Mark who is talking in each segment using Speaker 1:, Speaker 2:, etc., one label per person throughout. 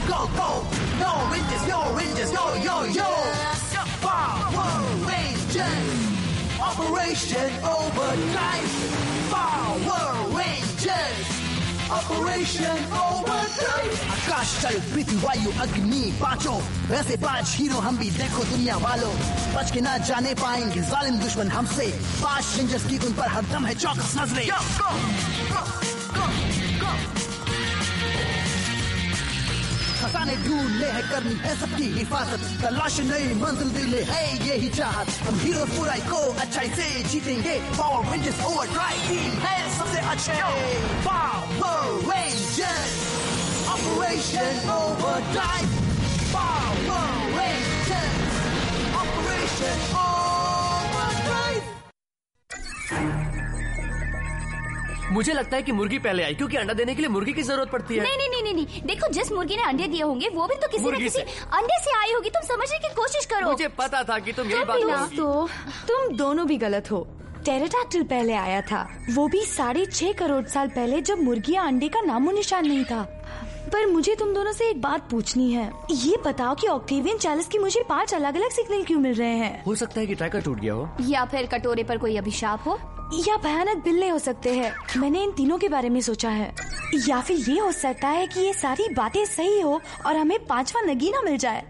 Speaker 1: go, go. No Rangers, yo Rangers, yo, yo, yo. Power Rangers. Operation Overdrive. Power Rangers. Operation Overdrive. आकाश जल पृथ्वी वायु अग्नि पांचों वैसे 5 hero हम भी देखो दुनिया वालों बच के ना जाने पाएंगे जालिम दुश्मन हमसे 5 रेंजर्स की उन पर हरदम है चौकस नजरें खजाने ढूंढने हैं करनी है सबकी हिफाजत तलाश नई मंजिल दिले है यही चाहत हम हीरो बुराई को अच्छाई से जीतेंगे पावर रेंजर्स ओवरड्राइव टीम है सबसे अच्छे power rangers operation overdrive power rangers operation overdrive
Speaker 2: मुझे लगता है कि मुर्गी पहले आई क्योंकि अंडा देने के लिए मुर्गी की जरूरत पड़ती है।
Speaker 3: नहीं। देखो जिस मुर्गी ने अंडे दिए होंगे वो भी तो किसी न किसी अंडे से आई होगी। तुम समझने की कोशिश करो।
Speaker 2: मुझे पता था कि तुम यही बात करोगी।
Speaker 4: तो तुम दोनों भी गलत हो। टेराडाक्टिल पहले आया था, वो भी 6.5 करोड़ साल पहले जब मुर्गियाँ अंडे का नामो निशान नहीं था। पर मुझे तुम दोनों से एक बात पूछनी है, ये बताओ कि ऑक्टेवियन चैलिस की मुझे 5 अलग अलग सिग्नल क्यों मिल रहे हैं?
Speaker 2: हो सकता है कि ट्रैकर टूट गया हो,
Speaker 3: या फिर कटोरे पर कोई अभिशाप हो,
Speaker 4: या भयानक बिल्ले हो सकते हैं। मैंने इन तीनों के बारे में सोचा है। या फिर ये हो सकता है कि ये सारी बातें सही हो और हमें 5वां नगीना मिल जाए।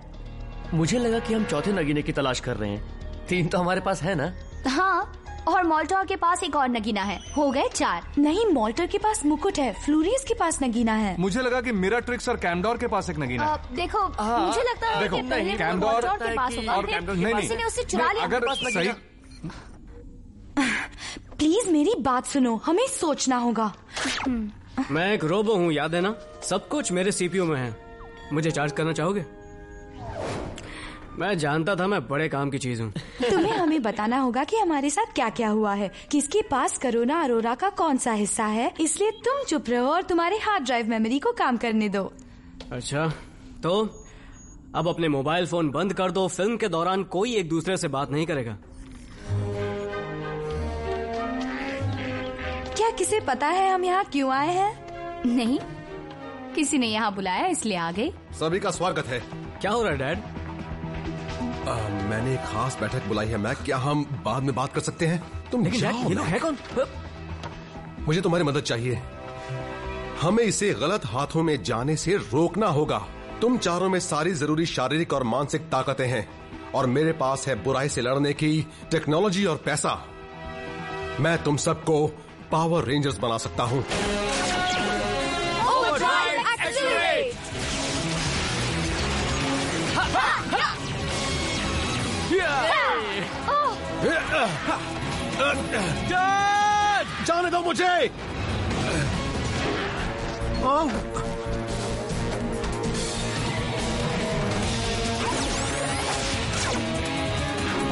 Speaker 2: मुझे लगा कि हम चौथे नगीने की तलाश कर रहे हैं। 3 तो हमारे पास है ना?
Speaker 3: हाँ, और मॉल्टर के पास एक और नगीना है। हो गए 4।
Speaker 4: नहीं, मॉल्टर के पास मुकुट है, फ्लूरियस के पास नगीना है।
Speaker 5: मुझे लगा कि मिराट्रिक्स और कैमडोर के पास एक नगीना है।
Speaker 3: देखो मुझे लगता है कि पहले
Speaker 5: कैमडोर
Speaker 3: के पास होगा,
Speaker 5: और
Speaker 3: किसी ने उससे चुरा लिया।
Speaker 5: अगर सही
Speaker 4: प्लीज मेरी बात सुनो, हमें सोचना होगा।
Speaker 6: मैं एक रोबो हूँ, याद है ना? सब कुछ मेरे सीपीयू में है। मुझे चार्ज करना चाहोगे? मैं जानता था मैं बड़े काम की चीज हूँ।
Speaker 4: तुम्हें हमें बताना होगा कि हमारे साथ क्या क्या हुआ है, किसके पास करोना अरोरा का कौन सा हिस्सा है। इसलिए तुम चुप रहो और तुम्हारे हार्ड ड्राइव मेमोरी को काम करने दो।
Speaker 6: अच्छा, तो अब अपने मोबाइल फोन बंद कर दो। फिल्म के दौरान कोई एक दूसरे से बात नहीं करेगा।
Speaker 4: क्या किसे पता है हम यहाँ क्यों आए हैं?
Speaker 3: नहीं, किसी ने यहाँ बुलाया इसलिए आ गए।
Speaker 7: सभी का स्वागत है।
Speaker 6: क्या हो रहा है डैड?
Speaker 7: मैंने एक खास बैठक बुलाई है मैक, क्या हम बाद में बात कर सकते हैं? तुम
Speaker 2: ये लोग है कौन?
Speaker 7: मुझे तुम्हारी मदद चाहिए। हमें इसे गलत हाथों में जाने से रोकना होगा। तुम चारों में सारी जरूरी शारीरिक और मानसिक ताकतें हैं और मेरे पास है बुराई से लड़ने की टेक्नोलॉजी और पैसा। मैं तुम सबको पावर रेंजर्स बना सकता हूँ। जाने दो मुझे।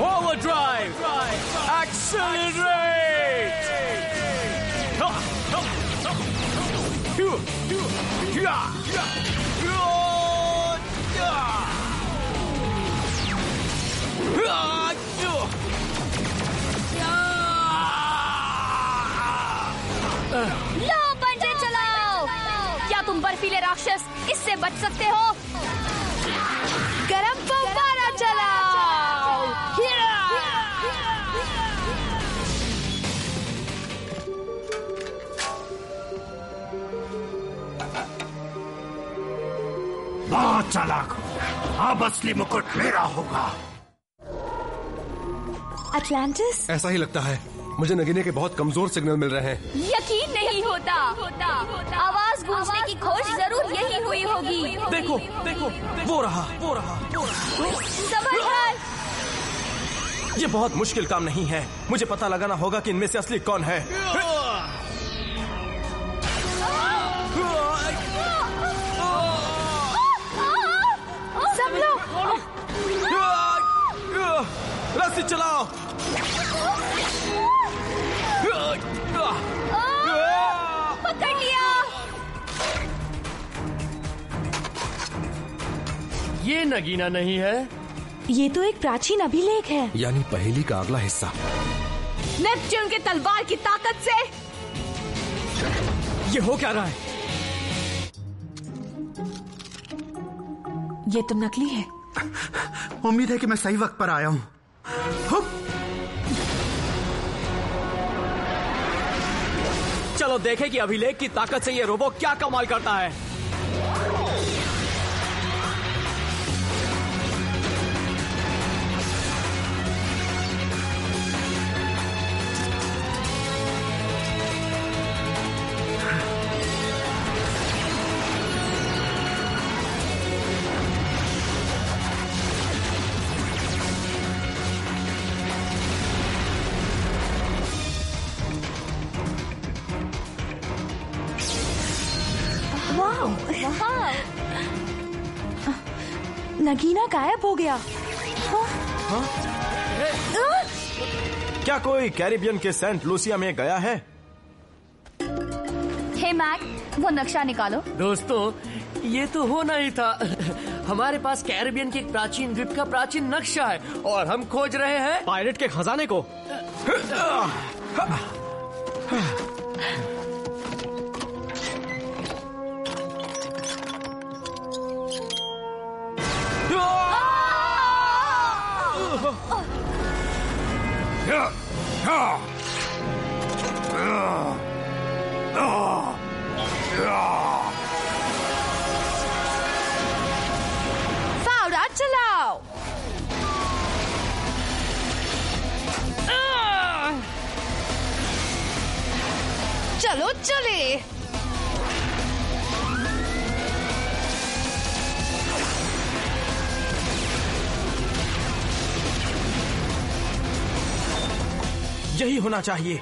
Speaker 2: Overdrive! Accelerate!
Speaker 3: लो पंजे चलाओ। क्या तुम बर्फीले राक्षस इससे बच सकते हो? गरम फव्वारा चलाओ।
Speaker 1: बहुत चालाक हो, अब असली मुकुट मेरा होगा।
Speaker 4: अटलांटिस?
Speaker 7: ऐसा ही लगता है। मुझे नगीने के बहुत कमजोर सिग्नल मिल रहे हैं।
Speaker 3: यकीन नहीं होता। आवाज गूंजने की खोज जरूर यही हुई होगी।
Speaker 5: देखो, वो रहा।
Speaker 3: जबरदस्त।
Speaker 5: ये बहुत मुश्किल काम नहीं है। मुझे पता लगाना होगा कि इनमें से असली कौन है।
Speaker 4: सब लोग
Speaker 5: रस्सी चलाओ।
Speaker 3: पकड़ लिया।
Speaker 2: ये नगीना नहीं है,
Speaker 4: ये तो एक प्राचीन अभिलेख है।
Speaker 7: यानी पहेली का अगला हिस्सा।
Speaker 4: नेपच्यून के तलवार की ताकत से।
Speaker 5: ये हो क्या रहा है?
Speaker 8: ये तो नकली है।
Speaker 9: उम्मीद है कि मैं सही वक्त पर आया हूँ।
Speaker 6: चलो देखें कि अभिलेख की ताकत से ये रोबो क्या कमाल करता है।
Speaker 4: नगीना गायब हो गया।
Speaker 5: क्या कोई कैरिबियन के सेंट लूसिया में गया है?
Speaker 3: हे मैक, वो नक्शा निकालो।
Speaker 2: दोस्तों, ये तो होना ही था। हमारे पास कैरिबियन के एक प्राचीन द्वीप का प्राचीन नक्शा है और हम खोज रहे हैं
Speaker 6: पायरेट के खजाने को।
Speaker 4: फावड़ा चलाओ। चलो चले।
Speaker 5: यही होना चाहिए।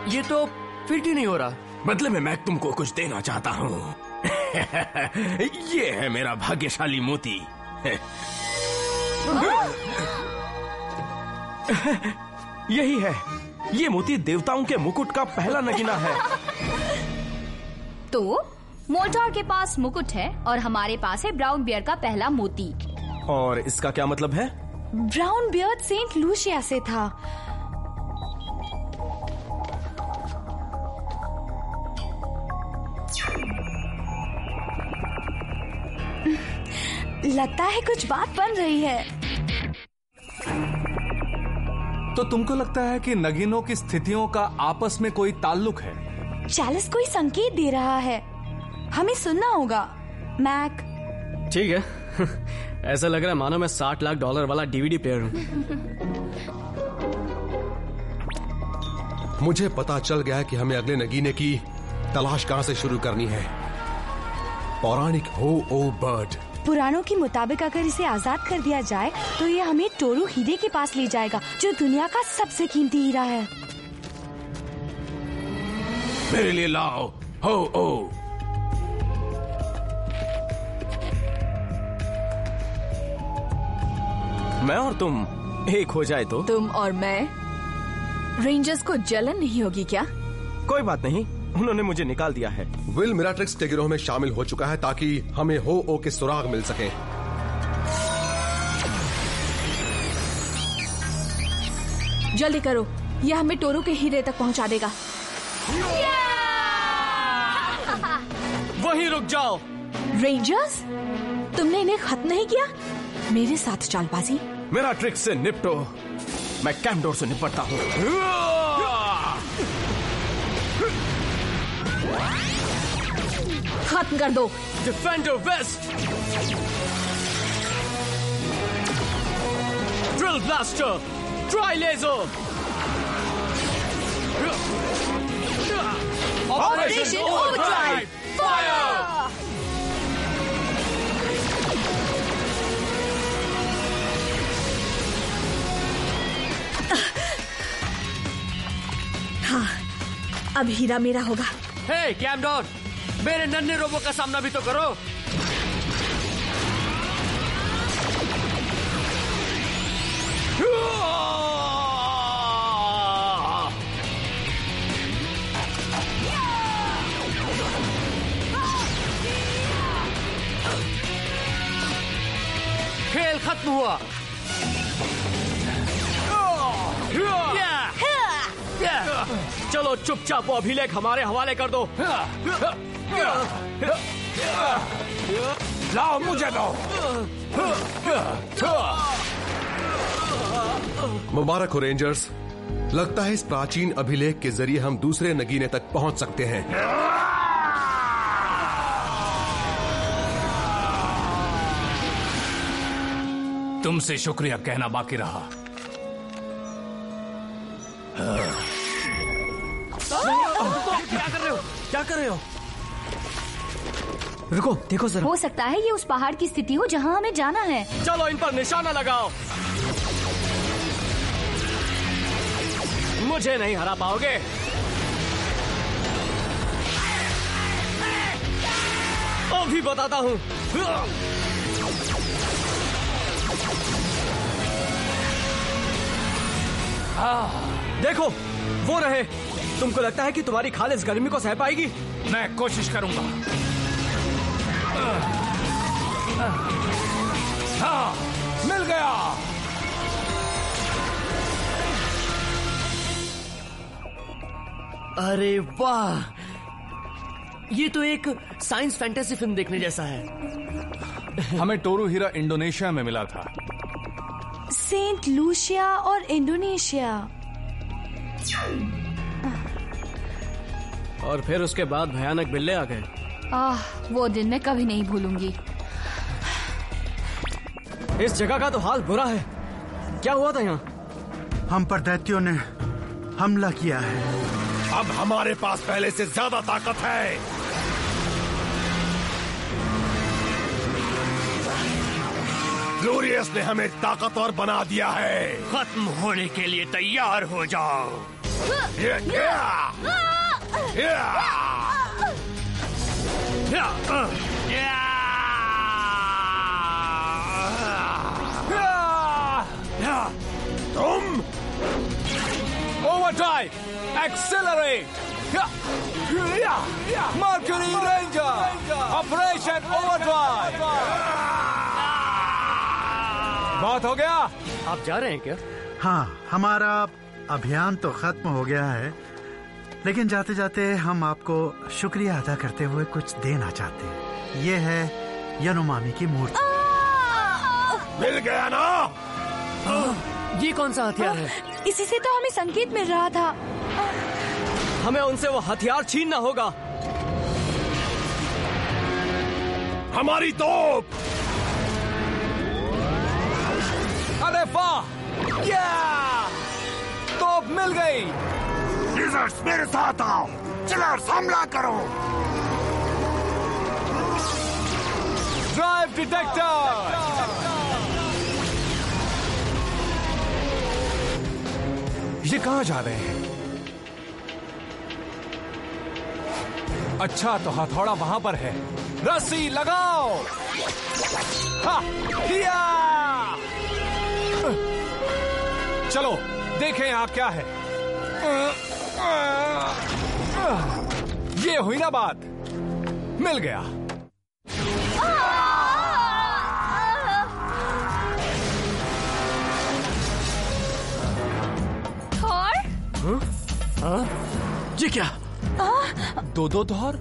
Speaker 2: ये तो फिट ही नहीं हो रहा।
Speaker 5: बदले में मैं तुमको कुछ देना चाहता हूँ। ये है मेरा भाग्यशाली मोती। यही है। ये मोती देवताओं के मुकुट का पहला नगीना है।
Speaker 3: तो मोल्टार के पास मुकुट है और हमारे पास है ब्राउन बियर का पहला मोती।
Speaker 5: और इसका क्या मतलब है?
Speaker 4: ब्राउन बियर्ड सेंट लूसिया से था। लगता है कुछ बात बन रही है।
Speaker 10: तो तुमको लगता है कि नगीनों की स्थितियों का आपस में कोई ताल्लुक है?
Speaker 4: चार्ल्स कोई संकेत दे रहा है, हमें सुनना होगा। मैक।
Speaker 6: ठीक है। ऐसा लग रहा है मानो मैं $60 लाख वाला DVD प्लेयर हूँ।
Speaker 7: मुझे पता चल गया है कि हमें अगले नगीने की तलाश कहां से शुरू करनी है। पौराणिक हो ओ बर्ड।
Speaker 4: पुराणों के मुताबिक अगर इसे आजाद कर दिया जाए तो ये हमें टोरू हीरे के पास ले जाएगा, जो दुनिया का सबसे कीमती हीरा है।
Speaker 5: मेरे लिए लाओ हो ओ। मैं और तुम एक हो जाए तो?
Speaker 8: तुम और मैं? रेंजर्स को जलन नहीं होगी क्या?
Speaker 5: कोई बात नहीं, उन्होंने मुझे निकाल दिया है।
Speaker 7: विल मिराट्रिक्स के गिरोह में शामिल हो चुका है ताकि हमें हो ओ के सुराग मिल सके।
Speaker 8: जल्दी करो, यह हमें टोरू के हीरे तक पहुंचा देगा।
Speaker 6: वहीं रुक जाओ।
Speaker 8: रेंजर्स, तुमने इन्हें खत्म नहीं किया? मेरे साथ चालबाजी।
Speaker 5: मिराट्रिक्स से निपटो, मैं कैम्डोर से निपटता हूँ।
Speaker 8: खत्म कर दो।
Speaker 6: Defender vest, drill blaster, tri laser,
Speaker 8: Operation Overdrive, fire. हाँ, अब हीरा मेरा होगा।
Speaker 2: हे कैम्डोर, मेरे नन्हे रोबो का सामना भी तो करो। खेल खत्म हुआ।
Speaker 6: चलो चुपचाप वो अभिलेख हमारे हवाले कर दो।
Speaker 10: लाओ मुझे दो।
Speaker 7: मुबारक हो रेंजर्स। लगता है इस प्राचीन अभिलेख के जरिए हम दूसरे नगीने तक पहुंच सकते हैं।
Speaker 10: तुमसे शुक्रिया कहना बाकी रहा।
Speaker 2: क्या कर रहे हो? क्या कर रहे हो?
Speaker 6: रुको, देखो जरा।
Speaker 3: हो सकता है ये उस पहाड़ की स्थिति हो जहाँ हमें जाना है।
Speaker 2: चलो इन पर निशाना लगाओ।
Speaker 6: मुझे नहीं हरा पाओगे। अभी बताता हूँ। देखो, वो रहे। तुमको लगता है कि तुम्हारी खाल इस गर्मी को सह पाएगी?
Speaker 10: मैं कोशिश करूंगा। हाँ, मिल गया।
Speaker 2: अरे वाह, ये तो एक साइंस फैंटेसी फिल्म देखने जैसा है।
Speaker 10: हमें टोरू हीरा इंडोनेशिया में मिला था।
Speaker 4: सेंट लूसिया और इंडोनेशिया।
Speaker 6: और फिर उसके बाद भयानक बिल्ले आ गए।
Speaker 3: वो दिन मैं कभी नहीं भूलूंगी।
Speaker 6: इस जगह का तो हाल बुरा है। क्या हुआ था यहाँ?
Speaker 9: हम पर दैत्यों ने हमला किया है।
Speaker 7: अब हमारे पास पहले से ज्यादा ताकत है। ग्लोरियस ने हमें ताकतवर बना दिया है।
Speaker 2: खत्म होने के लिए तैयार हो जाओ।
Speaker 7: तुम
Speaker 10: overdrive, accelerate, mercury ranger, operation overdrive. बात हो गया?
Speaker 6: आप जा रहे हैं क्या?
Speaker 9: हाँ, हमारा अभियान तो खत्म हो गया है, लेकिन जाते जाते हम आपको शुक्रिया अदा करते हुए कुछ देना चाहते हैं। ये है यानोमामी की मूर्ति।
Speaker 7: मिल गया ना?
Speaker 2: ये कौन सा हथियार है?
Speaker 4: इसी से तो हमें संकेत मिल रहा था।
Speaker 6: हमें उनसे वो हथियार छीनना होगा।
Speaker 7: हमारी तोप।
Speaker 10: अरे वाह! तोप मिल गई।
Speaker 7: लिजर्ड्स मेरे साथ आओ। चिलर्स हमला करो।
Speaker 10: Drive detector. ये कहाँ जा रहे हैं? अच्छा, तो हथौड़ा वहां पर है। रस्सी लगाओ। हा, किया। चलो देखें यहाँ क्या है। ये हुई ना बात। मिल गया।
Speaker 2: ये क्या?
Speaker 10: दो थॉर?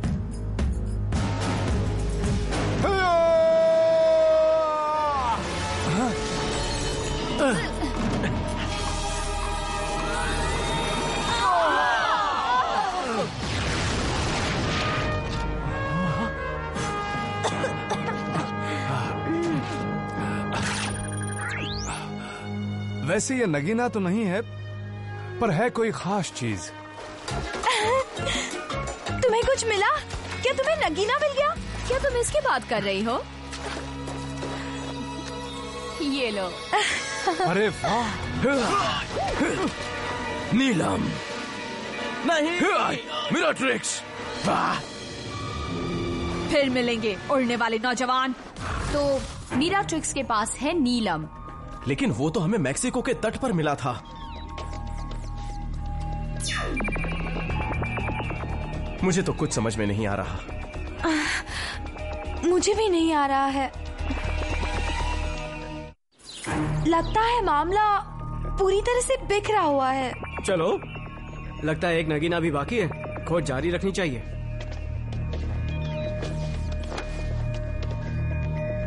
Speaker 10: वैसे ये नगीना तो नहीं है, पर है कोई खास चीज।
Speaker 4: तुम्हें कुछ मिला? क्या तुम्हें नगीना मिल गया?
Speaker 3: क्या तुम इसकी बात कर रही हो? ये लो।
Speaker 10: अरे वाह!
Speaker 2: नीलम नहीं, मिराट्रिक्स।
Speaker 3: फिर मिलेंगे उड़ने वाले नौजवान। तो मिराट्रिक्स के पास है नीलम,
Speaker 5: लेकिन वो तो हमें मैक्सिको के तट पर मिला था। मुझे तो कुछ समझ में नहीं आ रहा।
Speaker 4: मुझे भी नहीं आ रहा है। लगता है मामला पूरी तरह से बिखरा हुआ है।
Speaker 6: चलो, लगता है एक नगीना भी बाकी है। खोज जारी रखनी चाहिए।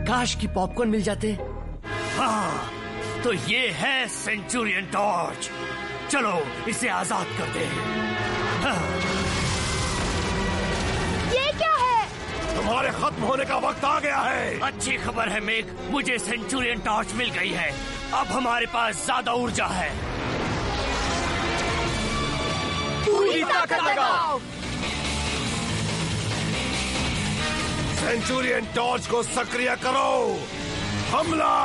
Speaker 2: काश की पॉपकॉर्न मिल जाते। हाँ, तो ये है सेंचुरियन टॉर्च। चलो इसे आजाद कर दे। हाँ।
Speaker 3: ये क्या है?
Speaker 7: तुम्हारे खत्म होने का वक्त आ गया है।
Speaker 2: अच्छी खबर है मेघ, मुझे सेंचुरियन टॉर्च मिल गई है। अब हमारे पास ज्यादा ऊर्जा है।
Speaker 3: पूरी ताकत लगाओ।
Speaker 7: सेंचुरियन टॉर्च को सक्रिय करो। हमला!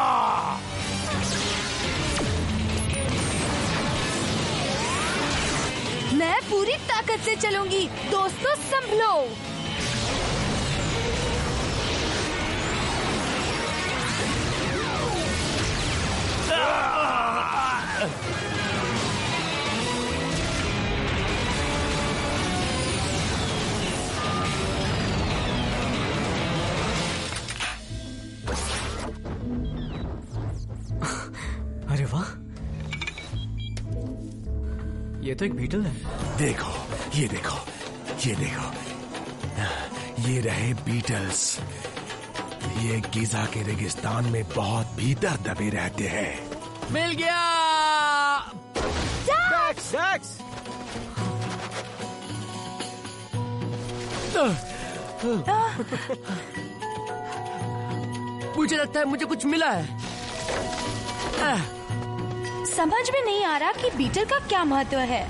Speaker 4: मैं पूरी ताकत से चलूंगी। दोस्तों संभलो।
Speaker 6: अरे वाह, ये तो एक बीटल है।
Speaker 7: देखो, ये देखो, ये देखो, ये रहे बीटल्स। ये गीजा के रेगिस्तान में बहुत भीतर दबे रहते हैं।
Speaker 2: मिल गया।
Speaker 5: जैक्स!
Speaker 2: मुझे लगता है मुझे कुछ मिला है।
Speaker 4: समझ में नहीं आ रहा कि बीटल का क्या महत्व है।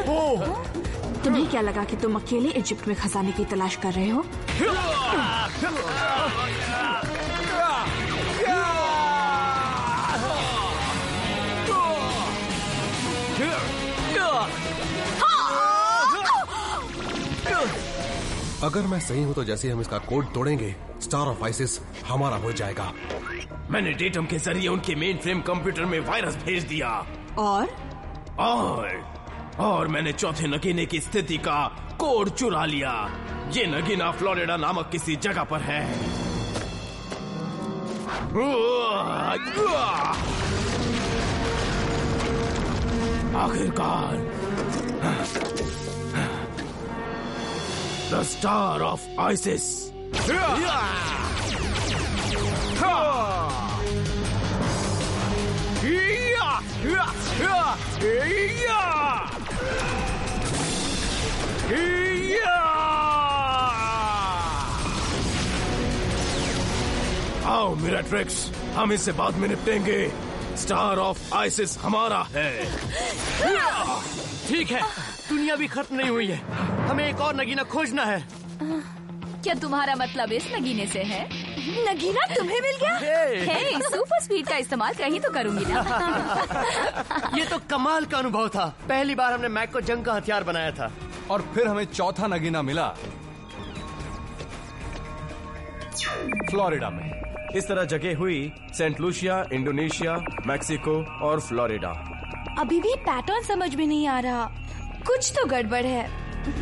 Speaker 4: ओ
Speaker 8: तुम्हें क्या लगा कि तुम अकेले इजिप्ट में खजाने की तलाश कर रहे हो?
Speaker 7: अगर मैं सही हूं तो जैसे हम इसका कोड तोड़ेंगे, स्टार ऑफ आइसिस हमारा हो जाएगा।
Speaker 5: मैंने डेटम के जरिए उनके मेन फ्रेम कंप्यूटर में वायरस भेज दिया। और मैंने चौथे नगीने की स्थिति का कोड चुरा लिया। ये नगीना फ्लोरिडा नामक किसी जगह पर है। आखिरकार द स्टार ऑफ आइसिस। आओ मिराट्रिक्स, हम इससे बाद में निपटेंगे। स्टार ऑफ आइसिस हमारा है।
Speaker 2: ठीक है, दुनिया भी खत्म नहीं हुई है। हमें एक और नगीना खोजना है।
Speaker 3: क्या तुम्हारा मतलब इस नगीने से है?
Speaker 4: नगीना तुम्हें मिल गया?
Speaker 3: हे, सुपर स्पीड का इस्तेमाल कहीं तो करूंगी ना।
Speaker 2: ये तो कमाल का अनुभव था। पहली बार हमने मैक को जंग का हथियार बनाया था।
Speaker 10: और फिर हमें चौथा नगीना मिला फ्लोरिडा में।
Speaker 5: इस तरह जगह हुई सेंट लूसिया, इंडोनेशिया, मैक्सिको और फ्लोरिडा।
Speaker 4: अभी भी पैटर्न समझ में नहीं आ रहा। कुछ तो गड़बड़ है।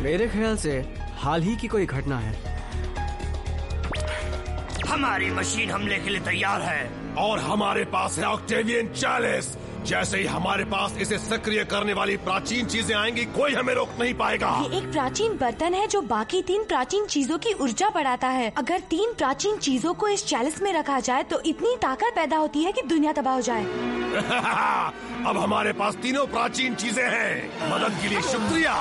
Speaker 6: मेरे ख्याल से हाल ही की कोई घटना है।
Speaker 2: हमारी मशीन हमले के लिए तैयार है।
Speaker 7: और हमारे पास है ऑक्टेवियन 40। जैसे ही हमारे पास इसे सक्रिय करने वाली प्राचीन चीजें आएंगी, कोई हमें रोक नहीं पाएगा।
Speaker 4: ये एक प्राचीन बर्तन है जो बाकी 3 प्राचीन चीजों की ऊर्जा बढ़ाता है। अगर 3 प्राचीन चीजों को इस चैलिस में रखा जाए तो इतनी ताकत पैदा होती है कि दुनिया तबाह हो जाए।
Speaker 7: अब हमारे पास तीनों प्राचीन चीजें हैं। मदद के लिए शुक्रिया।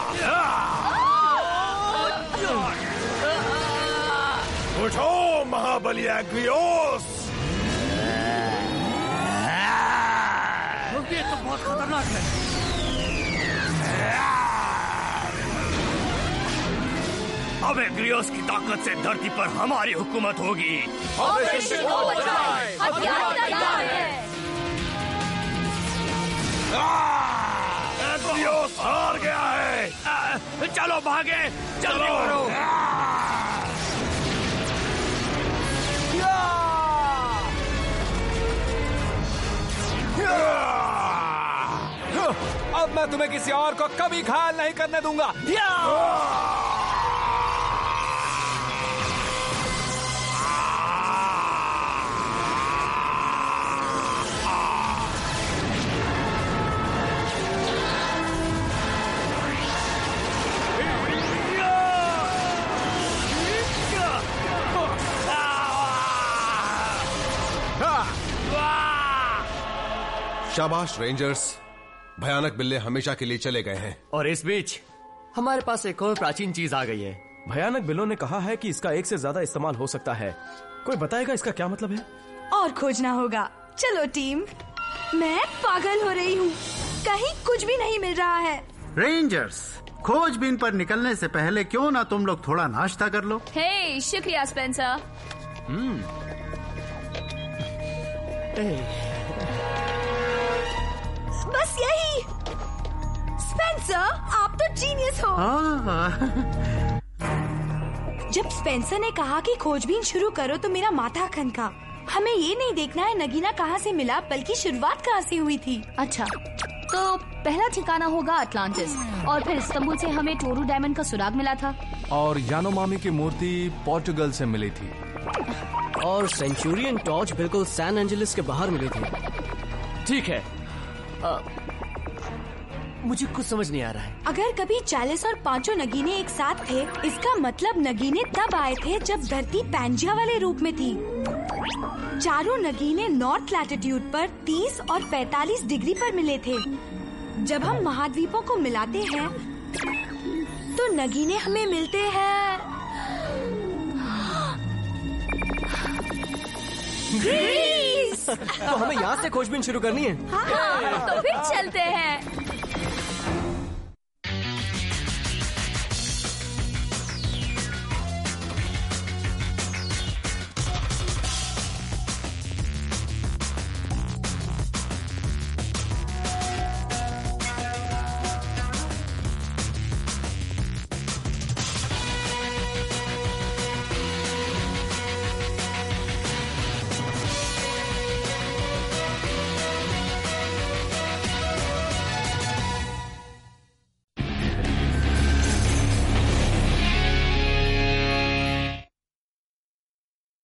Speaker 7: उठो महाबली एग्रियोस।
Speaker 2: ये तो बहुत खतरनाक है। अब एग्रियोस की ताकत से धरती पर हमारी हुकूमत होगी।
Speaker 7: एग्रियोस हार गया है।
Speaker 2: चलो भागे, जल्दी करो।
Speaker 10: अब मैं तुम्हें किसी और को कभी घायल नहीं करने दूंगा।
Speaker 7: शाबाश रेंजर्स, भयानक बिल्ले हमेशा के लिए चले गए हैं।
Speaker 6: और इस बीच हमारे पास एक और प्राचीन चीज आ गई है।
Speaker 5: भयानक बिल्लों ने कहा है कि इसका एक से ज्यादा इस्तेमाल हो सकता है। कोई बताएगा इसका क्या मतलब है?
Speaker 4: और खोजना होगा। चलो टीम, मैं पागल हो रही हूँ, कहीं कुछ भी नहीं मिल रहा है।
Speaker 9: रेंजर्स, खोजबीन पर निकलने से पहले क्यों ना तुम लोग थोड़ा नाश्ता कर लो।
Speaker 3: हे, शुक्रिया स्पेंसर।
Speaker 4: बस यही। स्पेंसर, आप तो जीनियस हो। जब स्पेंसर ने कहा कि खोजबीन शुरू करो तो मेरा माथा खनका। हमें ये नहीं देखना है नगीना कहाँ से मिला, बल्कि शुरुआत कहाँ से हुई थी।
Speaker 3: अच्छा, तो पहला ठिकाना होगा अटलांटिस, और फिर इस्तांबुल से हमें टोरू डायमंड का सुराग मिला था, और
Speaker 10: यानोमामी की मूर्ति पोर्टुगल से मिली थी,
Speaker 6: और सेंचुरियन टॉर्च बिल्कुल सैन एंजेलिस के बाहर मिली थी।
Speaker 5: ठीक है,
Speaker 6: मुझे कुछ समझ नहीं आ रहा है।
Speaker 4: अगर कभी 40 और 5 नगीने एक साथ थे, इसका मतलब नगीने तब आए थे जब धरती पैंजिया वाले रूप में थी। चारों नगीने नॉर्थ लैटिट्यूड पर 30 और 45 डिग्री पर मिले थे। जब हम महाद्वीपों को मिलाते हैं तो नगीने हमें मिलते हैं ग्रीस।
Speaker 6: तो हमें यहाँ से खोजबीन शुरू करनी है।
Speaker 3: हाँ, तो फिर